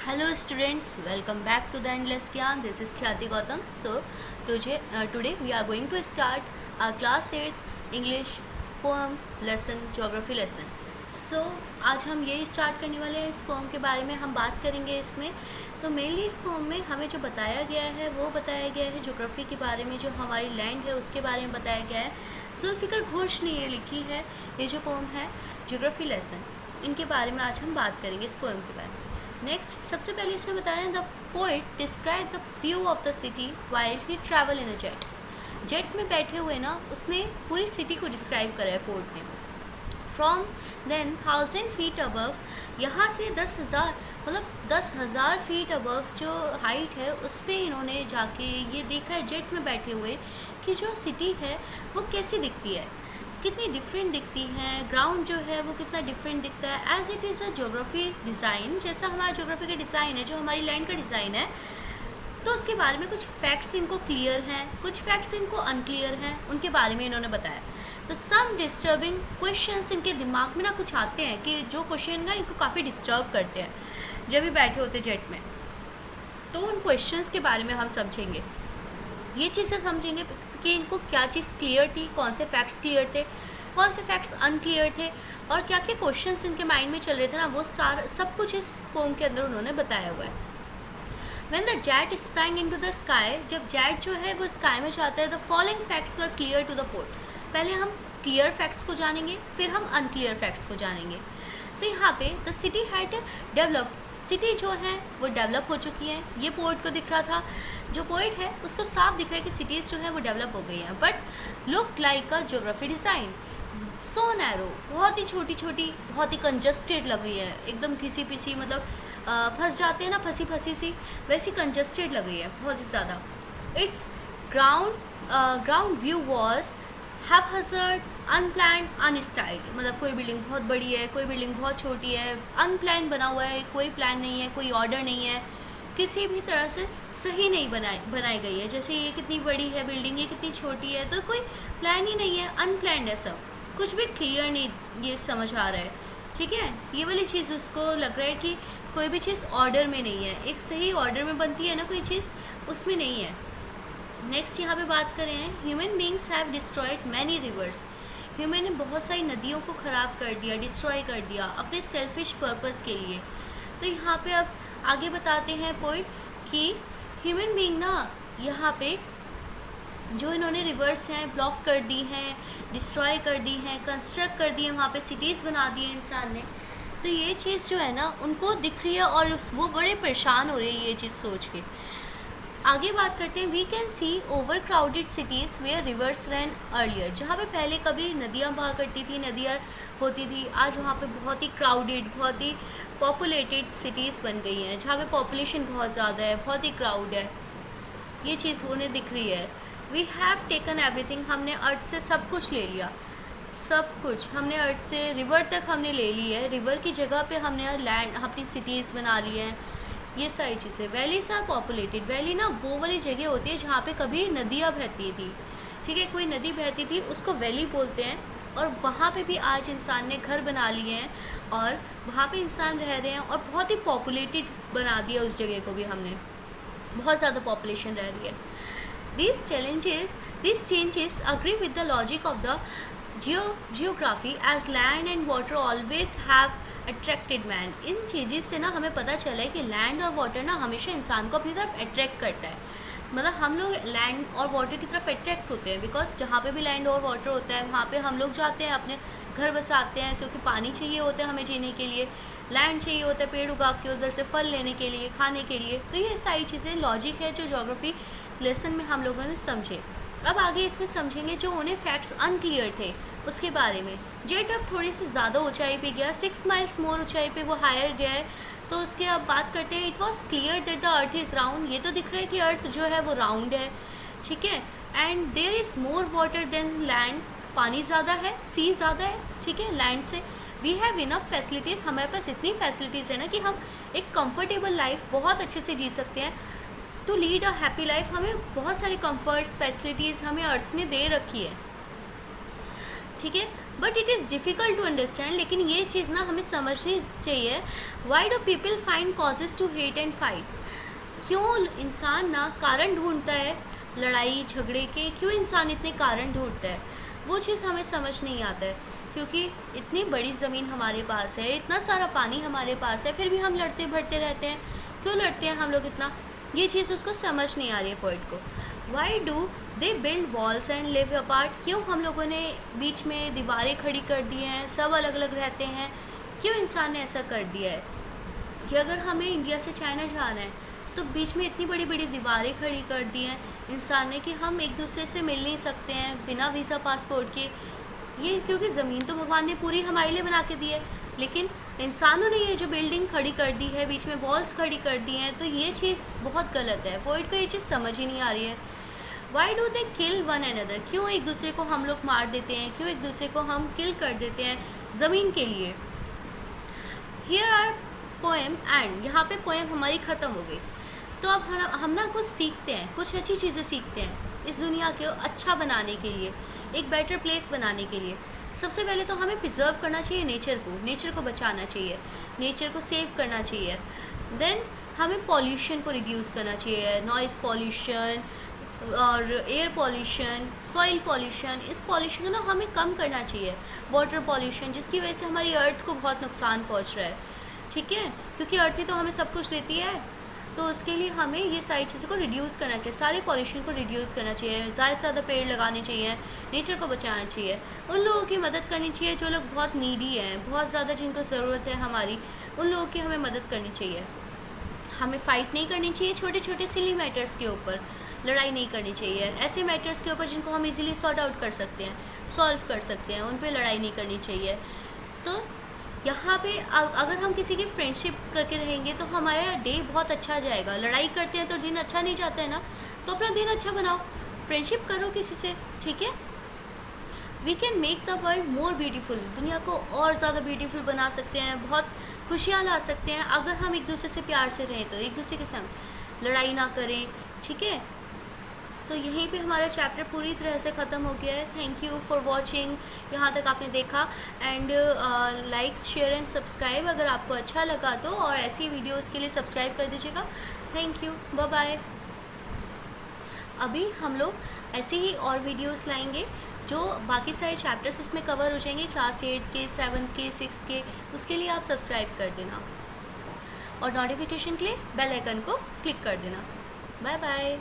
Hello students, welcome back to the Endless Gyan. This is Khyati Gautam. So today we are going to start our class 8th English poem lesson, geography lesson. So आज हम यही start करने वाले हैं. इस pome के बारे में हम बात करेंगे इसमें. तो मेनली इस पोम में हमें जो बताया गया है वो बताया गया है ज्योग्राफी के बारे में, जो हमारी लैंड है उसके बारे में बताया गया है. जुल्फ़िकर घोष ने ये लिखी है, ये जो पोम है ज्योग्राफी लेसन, इनके बारे में आज हम बात करेंगे इस पोम के बारे में. नेक्स्ट, सबसे पहले इसमें बताया the poet describe the view of the city while he travel in a jet. Jet में बैठे हुए ना उसने पूरी सिटी को डिस्क्राइब करा है पोइट ने. फ्रॉम देन 1000 फीट अबव, यहाँ से 10,000 मतलब 10,000 फीट अबव जो हाइट है उस पर इन्होंने जाके ये देखा है जेट में बैठे हुए कि जो सिटी है वो कैसी दिखती है, कितनी डिफरेंट दिखती हैं. ग्राउंड जो है वो कितना डिफरेंट दिखता है as it is a geography design, जैसा हमारा ज्योग्राफी का डिज़ाइन है, जो हमारी लैंड का डिज़ाइन है. तो उसके बारे में कुछ फैक्ट्स इनको क्लियर हैं, कुछ फैक्ट्स इनको अनक्लियर हैं, उनके बारे में इन्होंने बताया. तो सम डिस्टर्बिंग क्वेश्चंस इनके दिमाग में ना कुछ आते हैं कि जो क्वेश्चन ना इनको काफ़ी डिस्टर्ब करते हैं जब भी बैठे होते जेट में. तो उन क्वेश्चंस के बारे में हम समझेंगे, ये चीज़ें समझेंगे कि इनको क्या चीज़ क्लियर थी, कौन से फैक्ट्स क्लियर थे, कौन से फैक्ट्स अनक्लियर थे, और क्या क्या क्वेश्चंस इनके माइंड में चल रहे थे ना, वो सारा सब कुछ इस पोम के अंदर उन्होंने बताया हुआ है. When the jet sprang into the sky, जब जेट जो है वो स्काई में जाता है, the following facts were clear to the port. पहले हम क्लियर फैक्ट्स को जानेंगे, फिर हम अनक्लियर फैक्ट्स को जानेंगे. तो यहाँ पे the city had developed, city जो है वो डेवलप हो चुकी है, ये पोइट को दिख रहा था. जो पोइट है उसको साफ दिख रहा है कि सिटीज़ जो है वो डेवलप हो गई हैं, but look like a geography design so narrow, बहुत ही छोटी छोटी, बहुत ही कंजस्टेड लग रही है, एकदम घिसी पिसी, मतलब फंस जाते हैं ना, फंसी फंसी सी, वैसी कंजस्टेड लग रही है बहुत ही ज़्यादा. Its ground view was haphazard, unplanned, unstyled. मतलब कोई बिल्डिंग बहुत बड़ी है, कोई बिल्डिंग बहुत छोटी है, अनप्लान बना हुआ है, कोई प्लान नहीं है, कोई ऑर्डर नहीं है, किसी भी तरह से सही नहीं बनाई गई है. जैसे ये कितनी बड़ी है बिल्डिंग, ये कितनी छोटी है, तो कोई प्लान ही नहीं है, अनप्लान्ड है सब, कुछ भी क्लियर नहीं ये समझ आ रहा है. ठीक है, ये वाली चीज़ उसको लग रहा है कि कोई भी चीज़ ऑर्डर में नहीं है, एक सही ऑर्डर में बनती है ना कोई चीज़, उसमें नहीं है. नेक्स्ट यहाँ पे बात करें, human beings have destroyed many reverse. Human ने बहुत सारी नदियों को ख़राब कर दिया, डिस्ट्रॉय कर दिया अपने सेल्फिश पर्पस के लिए. तो यहाँ पे अब आगे बताते हैं पॉइंट कि ह्यूमन बीइंग ना यहाँ पे जो इन्होंने रिवर्स हैं ब्लॉक कर दी हैं, डिस्ट्रॉय कर दी हैं, कंस्ट्रक्ट कर दी हैं, वहाँ पे सिटीज़ बना दी है इंसान ने. तो ये चीज़ जो है ना उनको दिख रही है और वो बड़े परेशान हो रहे हैं ये चीज़ सोच के. आगे बात करते हैं, we can see over crowded cities where rivers ran earlier. जहाँ पे पहले कभी नदियाँ बहा करती थी, नदियाँ होती थी, आज वहाँ पे बहुत ही क्राउडेड, बहुत ही पॉपुलेटेड सिटीज़ बन गई हैं, जहाँ पे पॉपुलेशन बहुत ज़्यादा है, बहुत ही क्राउड है. ये चीज़ उन्हें दिख रही है. वी हैव टेकन एवरीथिंग, हमने अर्थ से सब कुछ ले लिया, सब कुछ हमने अर्थ से रिवर तक हमने ले ली है, रिवर की जगह पे हमने लैंड अपनी सिटीज़ बना ली हैं, ये सारी चीज़ें. वैलीज आर पॉपुलेटेड, वैली ना वो वाली जगह होती है जहाँ पे कभी नदियाँ बहती थी. ठीक है, कोई नदी बहती थी उसको वैली बोलते हैं, और वहाँ पे भी आज इंसान ने घर बना लिए हैं और वहाँ पे इंसान रह रहे हैं, और बहुत ही पॉपुलेटेड बना दिया उस जगह को भी हमने, बहुत ज़्यादा पॉपुलेशन रह रही है. These changes agree with the logic of the geography as land and water always have attracted man. इन चीज़ें से ना हमें पता चला है कि लैंड और वाटर ना हमेशा इंसान को अपनी तरफ अट्रैक्ट करता है. मतलब हम लोग लैंड और वाटर की तरफ अट्रैक्ट होते हैं, बिकॉज जहाँ पे भी लैंड और वाटर होता है वहाँ पे हम लोग जाते हैं, अपने घर बसाते हैं, क्योंकि पानी चाहिए होता है हमें जीने के लिए, लैंड चाहिए होता है पेड़ उगा के उधर से फल लेने के लिए, खाने के लिए. तो ये सारी चीज़ें लॉजिक है जो ज्योग्राफी लेसन में हम लोगों ने समझे. अब आगे इसमें समझेंगे जो उन्हें फैक्ट्स अनक्लियर थे उसके बारे में. जेट अब थोड़ी सी ज़्यादा ऊंचाई पे गया, 6 माइल्स मोर ऊंचाई पे वो हायर गया है. तो उसके अब बात करते हैं, it was clear that the earth is round. ये तो दिख रहा है कि अर्थ जो है वो राउंड है. ठीक है, and there is more water than land, पानी ज़्यादा है, सी ज़्यादा है. ठीक है, लैंड से. वी हैव इनफ फैसिलिटीज़, हमारे पास इतनी फैसिलिटीज़ है ना कि हम एक कंफर्टेबल लाइफ बहुत अच्छे से जी सकते हैं. To lead a happy life, हमें बहुत सारी कंफर्ट्स फैसिलिटीज़ हमें अर्थ ने दे रखी है. ठीक है, but it is difficult to understand, लेकिन ये चीज़ ना हमें समझनी चाहिए। Why do people find causes to hate and fight? क्यों इंसान ना कारण ढूंढता है लड़ाई झगड़े के, क्यों इंसान इतने कारण ढूंढता है, वो चीज़ हमें समझ नहीं आता है। क्योंकि इतनी बड़ी ज़मीन हमारे पास है, इतना सारा पानी हमारे पास है, फिर भी हम लड़ते भड़ते रहते हैं। क्यों लड़ते हैं हम लोग इतना? ये चीज़ उसको समझ नहीं आ रही है पोइट को। Why do they build walls and live apart? क्यों हम लोगों ने बीच में दीवारें खड़ी कर दी हैं, सब अलग अलग रहते हैं? क्यों इंसान ने ऐसा कर दिया है कि अगर हमें इंडिया से चाइना जाना है तो बीच में इतनी बड़ी बड़ी दीवारें खड़ी कर दी हैं इंसान ने कि हम एक दूसरे से मिल नहीं सकते हैं बिना वीज़ा पासपोर्ट के। ये क्योंकि ज़मीन तो भगवान ने पूरी हमारे लिए बना के दी है, लेकिन इंसानों ने ये जो बिल्डिंग खड़ी कर दी है, बीच में वॉल्स खड़ी कर दी हैं, तो ये चीज़ बहुत गलत है। पोइट को ये चीज़ समझ ही नहीं आ रही है। Why do they kill one another? क्यों एक दूसरे को हम लोग मार देते हैं, क्यों एक दूसरे को हम किल कर देते हैं ज़मीन के लिए? हियर आर पोएम एंड, यहाँ पे पोएम हमारी ख़त्म हो गई। तो अब हम ना कुछ सीखते हैं, कुछ अच्छी चीज़ें सीखते हैं इस दुनिया को अच्छा बनाने के लिए, एक बेटर प्लेस बनाने के लिए। सबसे पहले तो हमें प्रिजर्व करना चाहिए नेचर को बचाना चाहिए, नेचर को सेव करना चाहिए। देन हमें पॉल्यूशन को रिड्यूस करना चाहिए, नॉइज़ पॉल्यूशन और एयर पॉल्यूशन, सॉइल पॉल्यूशन, इस पॉल्यूशन को ना हमें कम करना चाहिए। वाटर पॉल्यूशन, जिसकी वजह से हमारी अर्थ को बहुत नुकसान पहुंच रहा है, ठीक है, क्योंकि अर्थ ही तो हमें सब कुछ देती है। तो उसके लिए हमें ये सारी चीज़ों को रिड्यूस करना चाहिए, सारे पॉल्यूशन को रिड्यूस करना चाहिए, ज़्यादा से ज़्यादा पेड़ लगाने चाहिए, नेचर को बचाना चाहिए, उन लोगों की मदद करनी चाहिए जो लोग बहुत नीडी हैं, बहुत ज़्यादा जिनको ज़रूरत है हमारी, उन लोगों की हमें मदद करनी चाहिए। हमें फ़ाइट नहीं करनी चाहिए छोटे छोटे सिली मैटर्स के ऊपर, लड़ाई नहीं करनी चाहिए। ऐसे मैटर्स के ऊपर जिनको हम इजीली सॉर्ट आउट कर सकते हैं, सॉल्व कर सकते हैं, उन पे लड़ाई नहीं करनी चाहिए। तो यहाँ पे अगर हम किसी की फ्रेंडशिप करके रहेंगे तो हमारा डे बहुत अच्छा जाएगा। लड़ाई करते हैं तो दिन अच्छा नहीं जाता है ना, तो अपना दिन अच्छा बनाओ, फ्रेंडशिप करो किसी से, ठीक है। We can make the world more beautiful, दुनिया को और ज़्यादा ब्यूटीफुल बना सकते हैं, बहुत खुशियाँ ला सकते हैं अगर हम एक दूसरे से प्यार से रहें, तो एक दूसरे के संग लड़ाई ना करें, ठीक है। तो यहीं पे हमारा चैप्टर पूरी तरह से ख़त्म हो गया है। थैंक यू फॉर वॉचिंग, यहाँ तक आपने देखा। And like share and subscribe अगर आपको अच्छा लगा तो, और ऐसी वीडियोस के लिए सब्सक्राइब कर दीजिएगा। Thank you, bye bye. अभी हम लोग ऐसे ही और वीडियोस लाएंगे जो बाकी सारे चैप्टर्स इसमें कवर हो जाएंगे, क्लास 8 के, 7 के, 6 के। उसके लिए आप सब्सक्राइब कर देना और नोटिफिकेशन के लिए बेल आइकन को क्लिक कर देना। Bye bye.